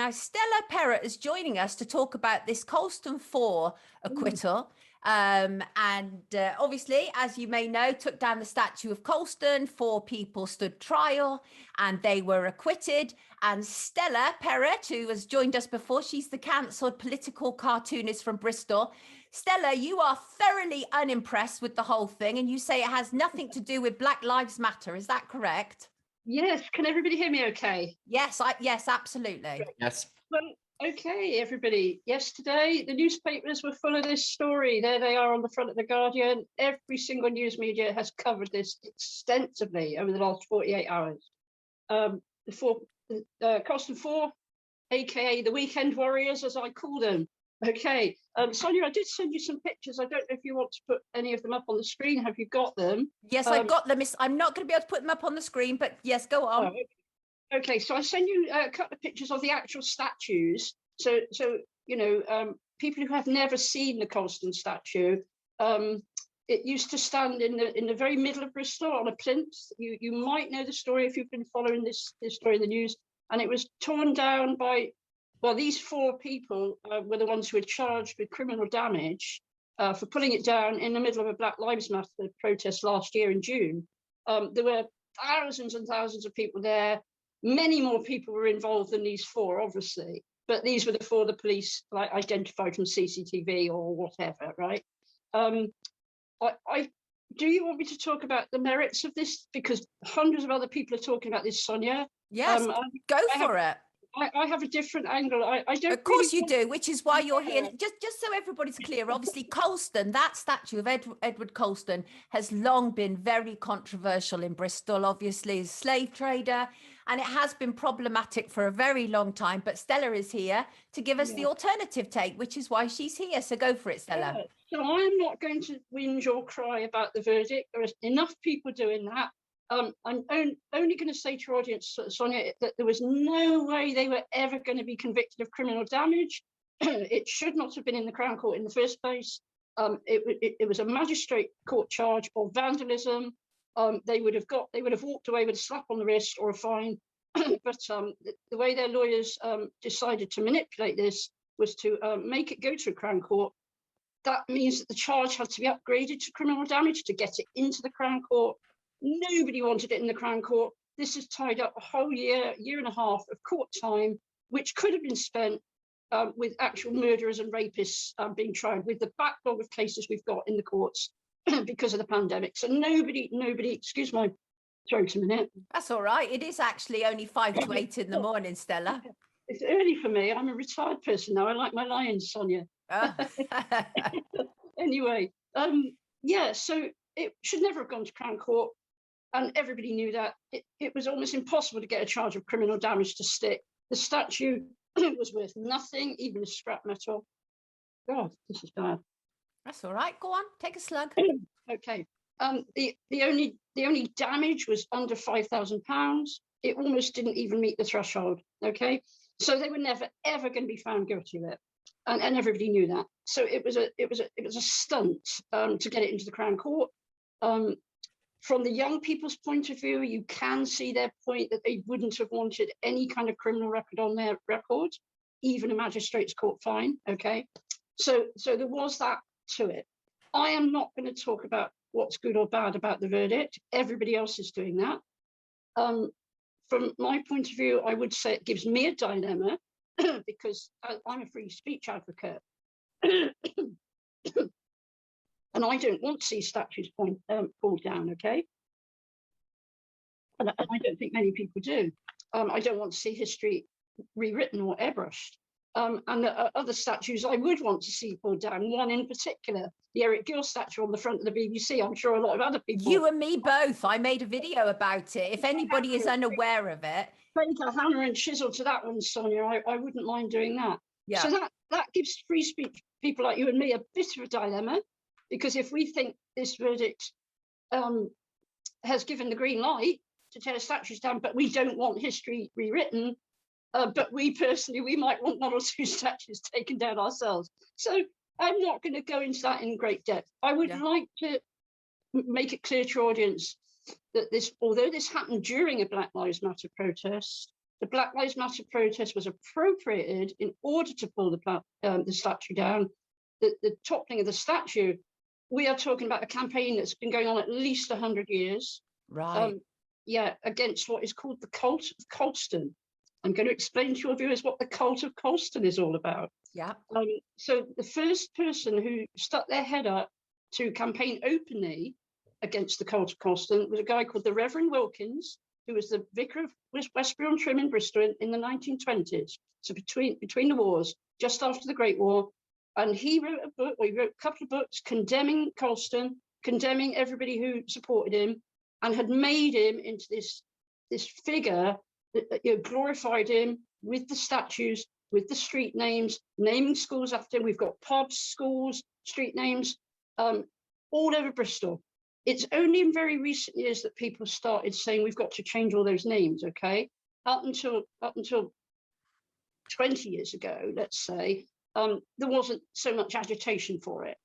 Now, Stella Perrott is joining us to talk about this Colston 4 acquittal. Obviously, as you may know, took down the statue of Colston. 4 people stood trial and they were acquitted. And Stella Perrott, who has joined us before, she's the cancelled political cartoonist from Bristol. Stella, you are thoroughly unimpressed with the whole thing, and you say it has nothing to do with Black Lives Matter. Is that correct? Yes. Can everybody hear me okay? Yes, yes, absolutely. Yes. Well, okay, everybody. Yesterday, the newspapers were full of this story. There they are on the front of The Guardian. Every single news media has covered this extensively over the last 48 hours. Colston 4, aka the Weekend Warriors, as I call them. Okay, Sonia, I did send you some pictures. I don't know if you want to put any of them up on the screen. Have you got them? Yes, I've got them. I'm not going to be able to put them up on the screen, but yes, go on. Oh, okay, so I send you a couple of pictures of the actual statues. So you know, people who have never seen the Colston statue, it used to stand in the very middle of Bristol on a plinth. You might know the story if you've been following this story in the news. And it was torn down by, well, these 4 people were the ones who were charged with criminal damage for pulling it down in the middle of a Black Lives Matter protest last year in June. There were thousands and thousands of people there. Many more people were involved than these 4, obviously, but these were the 4 the police identified from CCTV or whatever, right? Do you want me to talk about the merits of this? Because hundreds of other people are talking about this, Sonia. Yes, go for it. I have a different angle. I don't. Of course you do, which is why you're here. Just so everybody's clear, obviously Colston, that statue of Edward Colston has long been very controversial in Bristol, obviously as a slave trader, and it has been problematic for a very long time. But Stella is here to give us the alternative take, which is why she's here. So go for it, Stella. Yeah. So I'm not going to whinge or cry about the verdict. There is enough people doing that. I'm only going to say to your audience, Sonia, that there was no way they were ever going to be convicted of criminal damage. It should not have been in the Crown Court in the first place. It was a magistrate court charge of vandalism. They would have walked away with a slap on the wrist or a fine. But the way their lawyers decided to manipulate this was to make it go to a Crown Court. That means that the charge had to be upgraded to criminal damage to get it into the Crown Court. Nobody wanted it in the Crown Court. This has tied up a whole year and a half of court time, which could have been spent with actual murderers and rapists being tried, with the backlog of cases we've got in the courts because of the pandemic. So nobody, excuse my throat a minute. That's all right. It is actually only 5 to 8 in the morning, Stella. It's early for me. I'm a retired person now. I like my lions, Sonia. Oh. Anyway, yeah, so it should never have gone to Crown Court. And everybody knew that. It was almost impossible to get a charge of criminal damage to stick. The statue was worth nothing, even as scrap metal. God, this is bad. That's all right. Go on, take a slug. Okay. The only damage was under £5,000. It almost didn't even meet the threshold. Okay, so they were never ever going to be found guilty of it, and everybody knew that. So it was a stunt to get it into the Crown Court. From the young people's point of view, you can see their point that they wouldn't have wanted any kind of criminal record on their record, even a magistrate's court fine. Okay, so there was that to it. I am not going to talk about what's good or bad about the verdict. Everybody else is doing that. From my point of view, I would say it gives me a dilemma because I'm a free speech advocate. And I don't want to see statues pulled down, okay? And I don't think many people do. I don't want to see history rewritten or airbrushed. And the other statues I would want to see pulled down, one in particular, the Eric Gill statue on the front of the BBC. I'm sure a lot of other people... You and me both. I made a video about it. If anybody is unaware of it... Take a hammer and chisel to that one, Sonia. I wouldn't mind doing that. Yeah. So that gives free speech people like you and me a bit of a dilemma, because if we think this verdict has given the green light to tear statues down, but we don't want history rewritten, but we might want 1 or 2 statues taken down ourselves. So I'm not going to go into that in great depth. I would like to make it clear to your audience that although this happened during a Black Lives Matter protest, the Black Lives Matter protest was appropriated in order to pull the statue down, the toppling of the statue. We are talking about a campaign that's been going on at least 100 years. Right. Yeah, against what is called the Cult of Colston. I'm going to explain to your viewers what the Cult of Colston is all about. Yeah. So the first person who stuck their head up to campaign openly against the Cult of Colston was a guy called the Reverend Wilkins, who was the vicar of Westbury-on-Trym in Bristol in the 1920s. So between the wars, just after the Great War. And he wrote a book, or he wrote a couple of books condemning Colston, condemning everybody who supported him, and had made him into this figure that glorified him with the statues, with the street names, naming schools after him. We've got pubs, schools, street names, all over Bristol. It's only in very recent years that people started saying we've got to change all those names. Okay, up until 20 years ago, let's say, there wasn't so much agitation for it.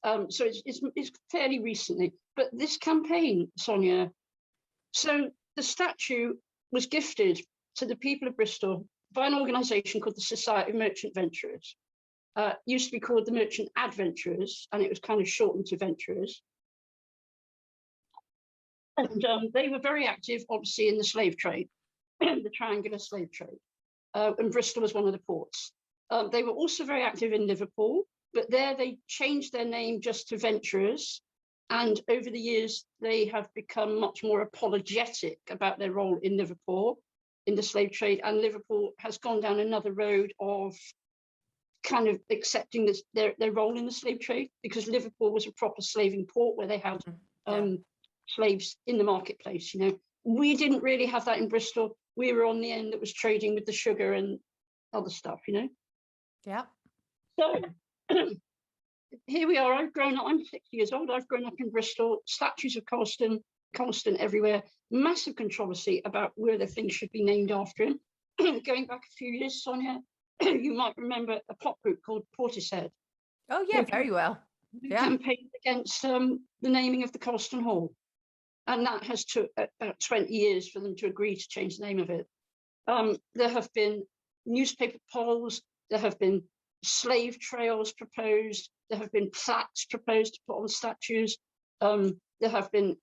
So it's fairly recently. But this campaign, Sonia, so the statue was gifted to the people of Bristol by an organisation called the Society of Merchant Venturers. Used to be called the Merchant Adventurers, and it was kind of shortened to Venturers. And they were very active, obviously, in the slave trade, the triangular slave trade. And Bristol was one of the ports. They were also very active in Liverpool, but there they changed their name just to Venturers. And over the years, they have become much more apologetic about their role in Liverpool, in the slave trade. And Liverpool has gone down another road of kind of accepting this, their role in the slave trade, because Liverpool was a proper slaving port where they had slaves in the marketplace. We didn't really have that in Bristol. We were on the end that was trading with the sugar and other stuff. Yeah. So here we are. I'm 60 years old. I've grown up in Bristol. Statues of Colston everywhere. Massive controversy about whether things should be named after him. Going back a few years, Sonia, you might remember a pop group called Portishead. Oh yeah, very well. Yeah. Campaigned against the naming of the Colston Hall, and that has took about 20 years for them to agree to change the name of it. There have been newspaper polls. There have been slave trails proposed. There have been plaques proposed to put on statues. There have been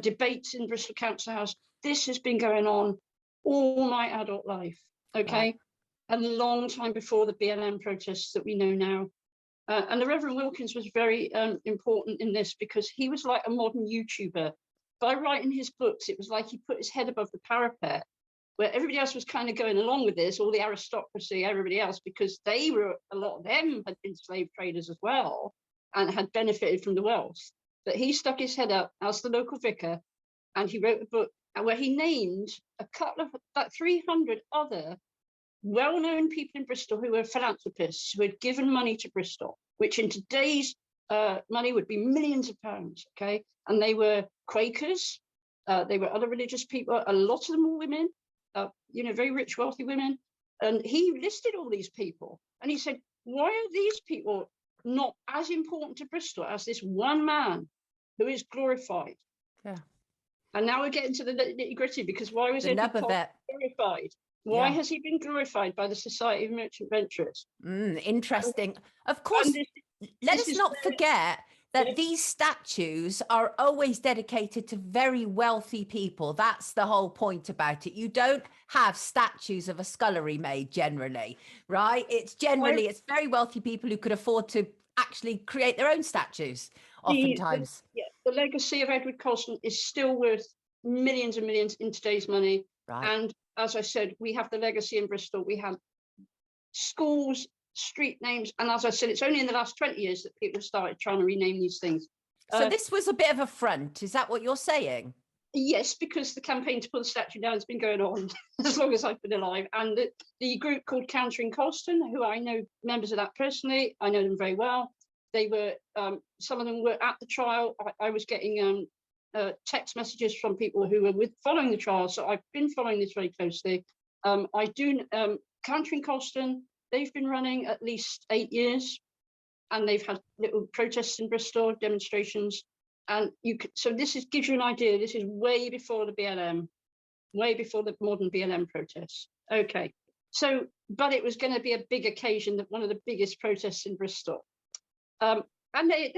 debates in Bristol Council House. This has been going on all my adult life, okay? Right. And a long time before the BLM protests that we know now. And the Reverend Wilkins was very important in this, because he was like a modern YouTuber. By writing his books, it was like he put his head above the parapet, where everybody else was kind of going along with this, all the aristocracy, everybody else, because a lot of them had been slave traders as well and had benefited from the wealth. But he stuck his head up as the local vicar, and he wrote a book where he named a couple of, like 300 other well-known people in Bristol who were philanthropists, who had given money to Bristol, which in today's money would be millions of pounds, okay? And they were Quakers, they were other religious people, a lot of them were women, very rich, wealthy women. And he listed all these people, and he said, why are these people not as important to Bristol as this one man who is glorified? Yeah. And now we're getting to the nitty-gritty, because why was Edward Colston glorified? Why has he been glorified by the Society of Merchant Venturers? Interesting. Of course, let us not forget that these statues are always dedicated to very wealthy people. That's the whole point about it. You don't have statues of a scullery maid generally, right? It's very wealthy people who could afford to actually create their own statues oftentimes. The legacy of Edward Colston is still worth millions and millions in today's money. Right. And as I said, we have the legacy in Bristol. We have schools, street names. And as I said, it's only in the last 20 years that people have started trying to rename these things. So this was a bit of a front. Is that what you're saying? Yes, because the campaign to pull the statue down has been going on as long as I've been alive. And the group called Countering Colston, who I know members of that personally, I know them very well. They were, some of them were at the trial. I was getting text messages from people who were following the trial. So I've been following this very closely. Countering Colston, they've been running at least 8 years, and they've had little protests in Bristol, demonstrations. And so this gives you an idea. This is way before the BLM. way before the modern BLM protests. Okay. So, but it was going to be a big occasion, that one of the biggest protests in Bristol. And they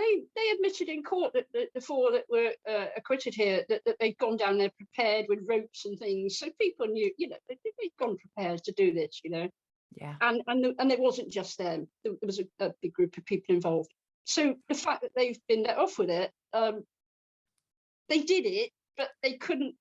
admitted in court that the four that were acquitted here, that they'd gone down there prepared with ropes and things. So people knew, you know, they'd gone prepared to do this, you know. Yeah. And it wasn't just them. There was a big group of people involved. So the fact that they've been let off with it, they did it, but they couldn't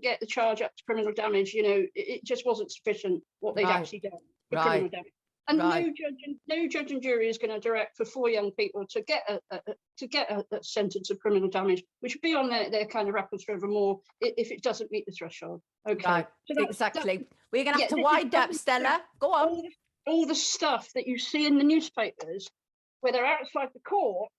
get the charge up to criminal damage. You know, it just wasn't sufficient what they'd actually done for criminal damage. And no judge and jury is going to direct for 4 young people to get a sentence of criminal damage, which would be on their kind of records forevermore if it doesn't meet the threshold. Okay, right. So exactly. We're going to have to wind up, Stella. Go on. All the stuff that you see in the newspapers, where they're outside the court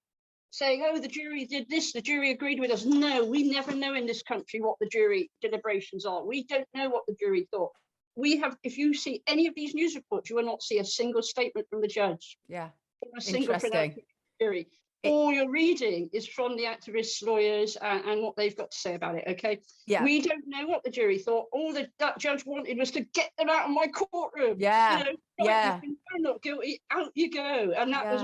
saying, "Oh, the jury did this, the jury agreed with us." No, we never know in this country what the jury deliberations are. We don't know what the jury thought. If you see any of these news reports, you will not see a single statement from the judge. Yeah. Or a single pronouncement from the jury. All you're reading is from the activists, lawyers, and what they've got to say about it. Okay. Yeah. We don't know what the jury thought. All that judge wanted was to get them out of my courtroom. Yeah. You know, yeah. You're not guilty. Out you go. And that was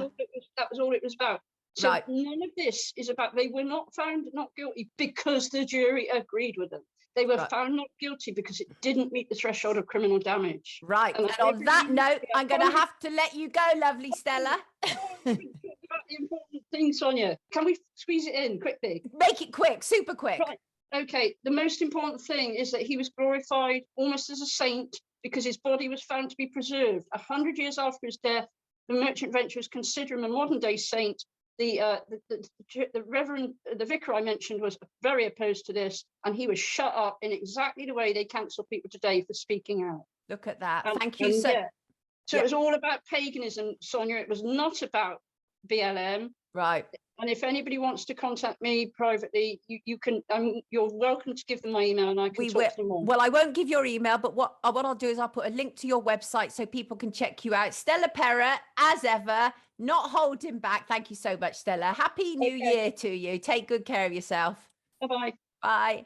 all it was about. So none of this is about. They were not found not guilty because the jury agreed with them. They were found not guilty because it didn't meet the threshold of criminal damage. Right. And on that note, I'm going to have to let you go, lovely Stella. About the important thing, Sonia. Can we squeeze it in quickly? Make it quick, super quick. Right. Okay. The most important thing is that he was glorified almost as a saint because his body was found to be preserved. 100 years after his death, the Merchant Venturers consider him a modern day saint. The Reverend, the vicar I mentioned, was very opposed to this, and he was shut up in exactly the way they cancel people today for speaking out. Look at that. Thank you. So it was all about paganism, Sonia. It was not about BLM. Right. And if anybody wants to contact me privately, you can. You're welcome to give them my email, and I can talk to them more. Well, I won't give your email, but what I'll do is I'll put a link to your website so people can check you out. Stella Perrott, as ever, not holding back. Thank you so much, Stella. Happy New Year to you. Take good care of yourself. Bye-bye. Bye.